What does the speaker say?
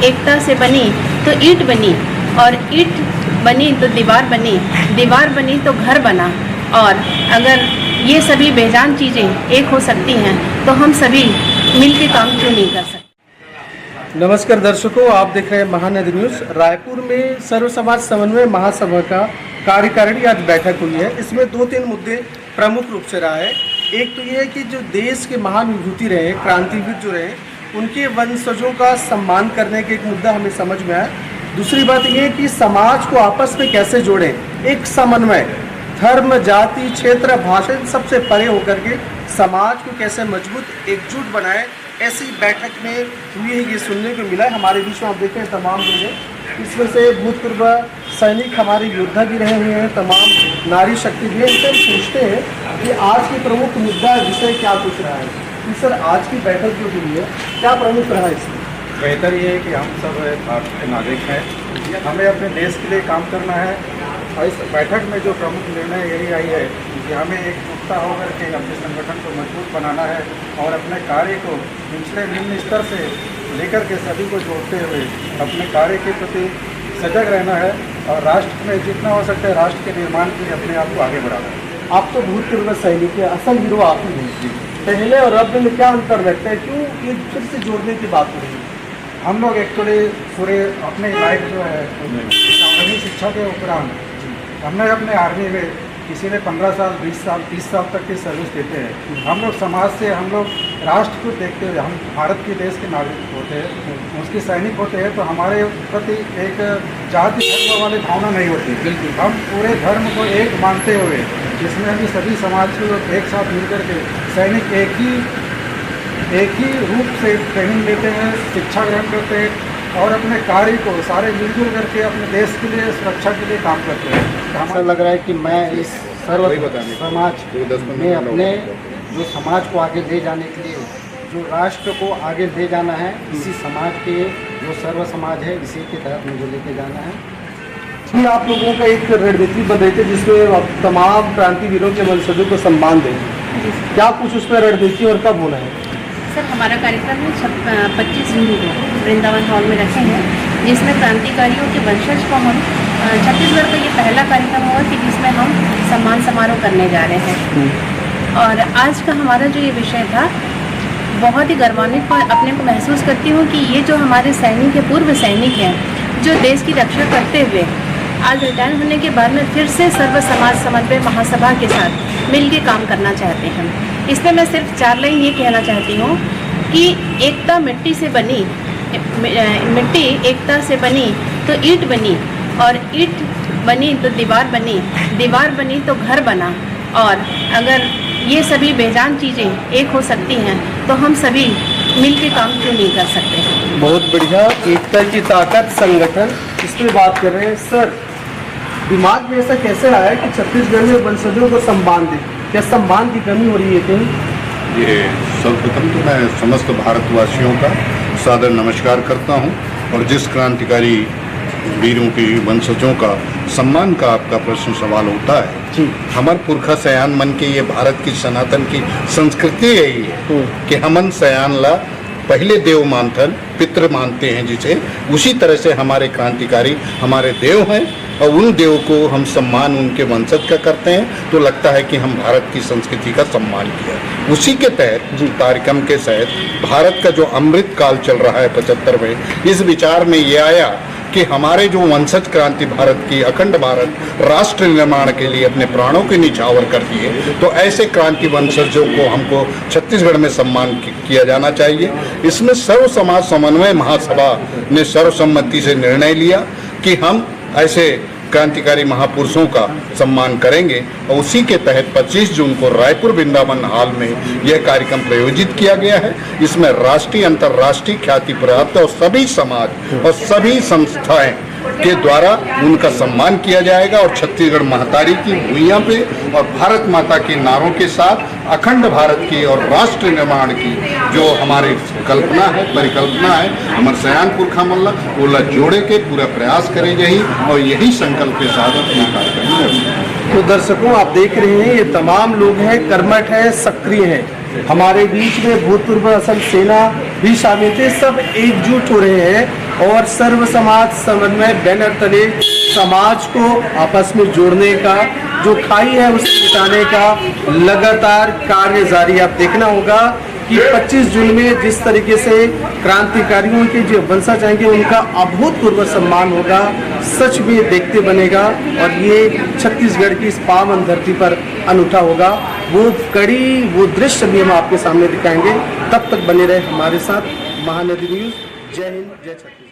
एकता से बनी तो ईंट बनी, और ईंट बनी तो दीवार बनी, दीवार बनी तो घर बना। और अगर ये सभी बेजान चीज़ें एक हो सकती हैं तो हम सभी मिलकर काम क्यों नहीं कर सकते। नमस्कार दर्शकों, आप देख रहे हैं महानदी न्यूज़। रायपुर में सर्व समाज समन्वय महासभा का कार्यकारिणी आज बैठक हुई है। इसमें 2-3 मुद्दे प्रमुख रूप से रहा है। एक तो ये है कि जो देश के महान विभूति रहे, क्रांतिवीर जो रहे, उनके वंशजों का सम्मान करने का एक मुद्दा हमें समझ में आया। दूसरी बात ये है कि समाज को आपस में कैसे जोड़ें, एक समन्वय, धर्म, जाति, क्षेत्र, भाषा सबसे परे होकर के समाज को कैसे मजबूत एकजुट बनाए, ऐसी बैठक में हुई है, ये सुनने को मिला है। हमारे बीच में आप देख रहे हैं तमाम लोग हैं, इसमें से भूतपूर्व सैनिक, हमारे योद्धा भी रहे हुए हैं, तमाम नारी शक्ति भी है। इनसे हम पूछते हैं कि आज की प्रमुख मुद्दा विषय क्या कुछ रहा है। कि सर, आज की बैठक जो हुई है क्या प्रमुख रहा है इसमें? बेहतर ये है कि हम सब भारत के नागरिक हैं, हमें अपने देश के लिए काम करना है। और इस बैठक में जो प्रमुख निर्णय यही आई है कि हमें एकजुटता होकर के अपने संगठन को मजबूत बनाना है और अपने कार्य को निचले निम्न स्तर से लेकर के सभी को जोड़ते हुए अपने कार्य के प्रति सजग रहना है और राष्ट्र में जितना हो सकता है राष्ट्र के निर्माण के लिए अपने आप को आगे बढ़ाना है। आप तो भूतपूर्व सैनिक है, असल हीरो आप ही हैं। पहले और अब में क्या अंतर रखते हैं, क्यों ये फिर से जोड़ने की बात हो रही है? हम लोग एक्चुअली पूरे अपने लाइफ जो है आर्मी शिक्षा के उपरांत हमने अपने आर्मी में किसी ने 15 साल, 20 साल, 30 साल तक की सर्विस देते हैं। हम लोग समाज से, हम लोग राष्ट्र को देखते हुए, हम भारत के देश के नागरिक होते हैं, उसके सैनिक होते हैं, तो हमारे प्रति एक जाति धर्म वाली भावना नहीं होती। बिल्कुल, हम पूरे धर्म को एक मानते हुए, जिसमें हम सभी समाज के लोग एक साथ मिलकर के सैनिक एक ही रूप से ट्रेनिंग लेते हैं, शिक्षा ग्रहण करते हैं और अपने कार्य को सारे मिलजुल करके अपने देश के लिए, सुरक्षा के लिए काम करते हैं। ऐसा लग रहा है कि मैं इस सर्व समाज में अपने जो समाज को आगे ले जाने के लिए, जो राष्ट्र को आगे ले जाना है, इसी समाज के जो सर्व समाज है, इसी के तहत मुझे लेके जाना है। जी, आप लोगों का एक रणनीति बन रही थी जिसमें तमाम क्रांतिवीरों के वंशजों को सम्मान दें, क्या कुछ उसमें रणनीति और कब होना है? सर, हमारा कार्यक्रम है 25 जून को वृंदावन हॉल में रखे हैं, जिसमें क्रांतिकारियों के वंशज को हम छत्तीसगढ़ का ये पहला कार्यक्रम होगा कि जिसमें हम सम्मान समारोह करने जा रहे हैं। और आज का हमारा जो ये विषय था, बहुत ही गौरवान्वित अपने को महसूस करती हूँ कि ये जो हमारे सैनिक हैं, पूर्व सैनिक हैं, जो देश की रक्षा करते हुए आज रिटायर होने के बाद में फिर से सर्व समाज समन्वय महासभा के साथ मिलकर काम करना चाहते हैं। इसमें मैं सिर्फ 4 लाइन ये कहना चाहती हूँ कि एकता मिट्टी से बनी, मिट्टी एकता से बनी तो ईंट बनी, और ईंट बनी तो दीवार बनी, दीवार बनी तो घर बना। और अगर ये सभी बेजान चीज़ें एक हो सकती हैं तो हम सभी मिलकर काम क्यों नहीं कर सकते। बहुत बढ़िया, एकता की ताकत, संगठन, इस पर बात कर रहे हैं। सर, दिमाग में ऐसा कैसे आया कि छत्तीसगढ़ में वंशजों को सम्मान दें? क्या सम्मान की कमी हो रही है कहीं? ये सर्वप्रथम तो मैं समस्त भारतवासियों का सादर नमस्कार करता हूं, और जिस क्रांतिकारी वीरों की वंशजों का सम्मान का आपका प्रश्न सवाल होता है, हमन पुरखा सयान मन के, ये भारत की सनातन की संस्कृति यही है कि हमन सयान ला पहले देव मानथन, पितृ मानते हैं जिसे, उसी तरह से हमारे क्रांतिकारी हमारे देव हैं और उन देव को हम सम्मान उनके वंशज का करते हैं, तो लगता है कि हम भारत की संस्कृति का सम्मान किया। उसी के तहत कार्यक्रम के तहत भारत का जो अमृत काल चल रहा है 75वें, इस विचार में ये आया कि हमारे जो वंशज क्रांति भारत की, अखंड भारत राष्ट्र निर्माण के लिए अपने प्राणों के निछावर कर दिए, तो ऐसे क्रांति वंशजों को हमको छत्तीसगढ़ में सम्मान किया जाना चाहिए। इसमें सर्व समाज समन्वय महासभा ने सर्वसम्मति से निर्णय लिया कि हम ऐसे क्रांतिकारी महापुरुषों का सम्मान करेंगे, और उसी के तहत 25 जून को रायपुर वृंदावन हॉल में यह कार्यक्रम प्रायोजित किया गया है। इसमें राष्ट्रीय, अंतर्राष्ट्रीय ख्याति प्राप्त और सभी समाज और सभी संस्थाएं के द्वारा उनका सम्मान किया जाएगा, और छत्तीसगढ़ महतारी की भूइयां पे और भारत माता के नारों के साथ अखंड भारत की और राष्ट्र निर्माण की जो हमारी कल्पना है, परिकल्पना है, हमारे सयान पुरखा मल्ला ओला जोड़े के पूरा प्रयास करें यही, और यही संकल्प के साथ अपना कार्यक्रम करें। तो दर्शकों, आप देख रहे हैं ये तमाम लोग हैं, कर्मठ हैं, सक्रिय हैं। हमारे बीच में भूतपूर्व असम सेना भी शामिल थे, सब एकजुट हो रहे हैं और सर्व समाज समन्वय बैनर तले समाज को आपस में जोड़ने का, जो खाई है उसे मिटाने का लगातार कार्य जारी। आप देखना होगा कि 25 जून में जिस तरीके से क्रांतिकारियों के जो वंशज आएंगे उनका अभूतपूर्व सम्मान होगा, सच में देखते बनेगा और ये छत्तीसगढ़ की इस पावन धरती पर अनूठा होगा। वो कड़ी, वो दृश्य भी हम आपके सामने दिखाएंगे। तब तक बने रहे हमारे साथ। महानदी न्यूज़। जय हिंद, जय छत्तीसगढ़।